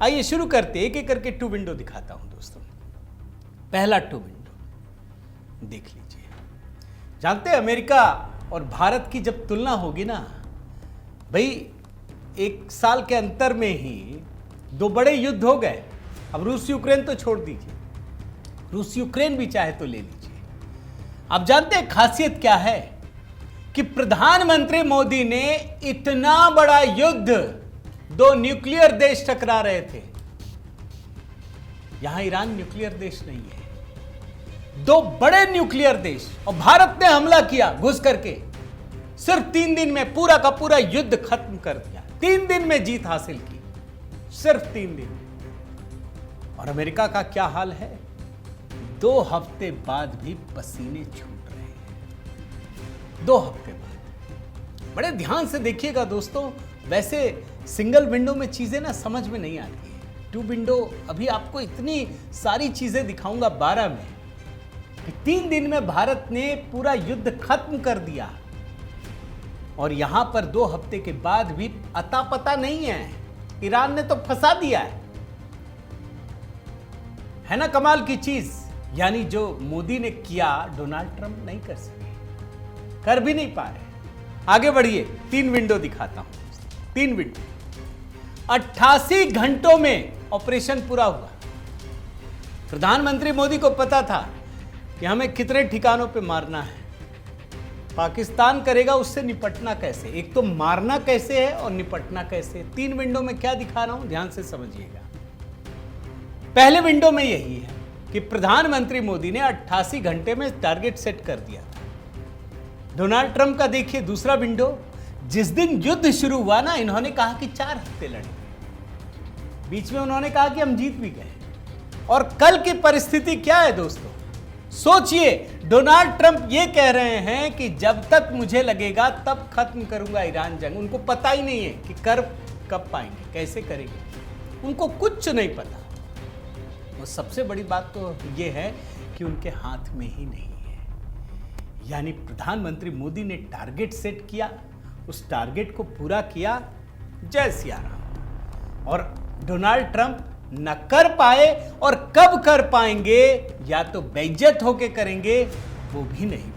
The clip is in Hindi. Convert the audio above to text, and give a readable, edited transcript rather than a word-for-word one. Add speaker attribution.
Speaker 1: आइए शुरू करते, एक एक करके टू विंडो दिखाता हूं दोस्तों। पहला टू विंडो देख लीजिए। जानते हैं अमेरिका और भारत की जब तुलना होगी ना भाई, एक साल के अंतर में ही दो बड़े युद्ध हो गए। अब रूस यूक्रेन तो छोड़ दीजिए, रूस यूक्रेन भी चाहे तो ले लीजिए। आप जानते हैं खासियत क्या है कि प्रधानमंत्री मोदी ने इतना बड़ा युद्ध, दो न्यूक्लियर देश टकरा रहे थे। यहां ईरान न्यूक्लियर देश नहीं है, दो बड़े न्यूक्लियर देश, और भारत ने हमला किया घुस करके। सिर्फ 3 दिन में पूरा का पूरा युद्ध खत्म कर दिया, 3 दिन में जीत हासिल की, सिर्फ 3 दिन में। और अमेरिका का क्या हाल है, 2 हफ्ते बाद भी पसीने छूट रहे हैं। 2 हफ्ते बाद। बड़े ध्यान से देखिएगा दोस्तों। वैसे सिंगल विंडो में चीजें ना समझ में नहीं आती है। टू विंडो अभी आपको इतनी सारी चीजें दिखाऊंगा 12 में कि 3 दिन में भारत ने पूरा युद्ध खत्म कर दिया, और यहां पर 2 हफ्ते के बाद भी अता पता नहीं है। ईरान ने तो फंसा दिया है ना कमाल की चीज। यानी जो मोदी ने किया डोनाल्ड ट्रंप नहीं कर सके, कर भी नहीं पा रहे। आगे बढ़िए, 3 विंडो दिखाता हूं। 3 विंडो 88 घंटों में ऑपरेशन पूरा हुआ। प्रधानमंत्री मोदी को पता था कि हमें कितने ठिकानों पे मारना है, पाकिस्तान करेगा उससे निपटना कैसे। एक तो मारना कैसे है और निपटना कैसे। 3 विंडो में क्या दिखा रहा हूं, ध्यान से समझिएगा। पहले विंडो में यही है कि प्रधानमंत्री मोदी ने 88 घंटे में टारगेट सेट कर दिया था। डोनाल्ड ट्रंप का देखिए दूसरा विंडो। जिस दिन युद्ध शुरू हुआ ना, इन्होंने कहा कि 4 हफ्ते लड़ेंगे। बीच में उन्होंने कहा कि हम जीत भी गए। और कल की परिस्थिति क्या है दोस्तों, सोचिए। डोनाल्ड ट्रंप ये कह रहे हैं कि जब तक मुझे लगेगा तब खत्म करूंगा ईरान जंग। उनको पता ही नहीं है कि कर कब पाएंगे, कैसे करेंगे, उनको कुछ नहीं पता। और सबसे बड़ी बात तो ये है कि उनके हाथ में ही नहीं है। यानी प्रधानमंत्री मोदी ने टारगेट सेट किया, उस टारगेट को पूरा किया, जय सिया राम। और डोनाल्ड ट्रंप न कर पाए, और कब कर पाएंगे, या तो बेइज्जत होके करेंगे, वो भी नहीं।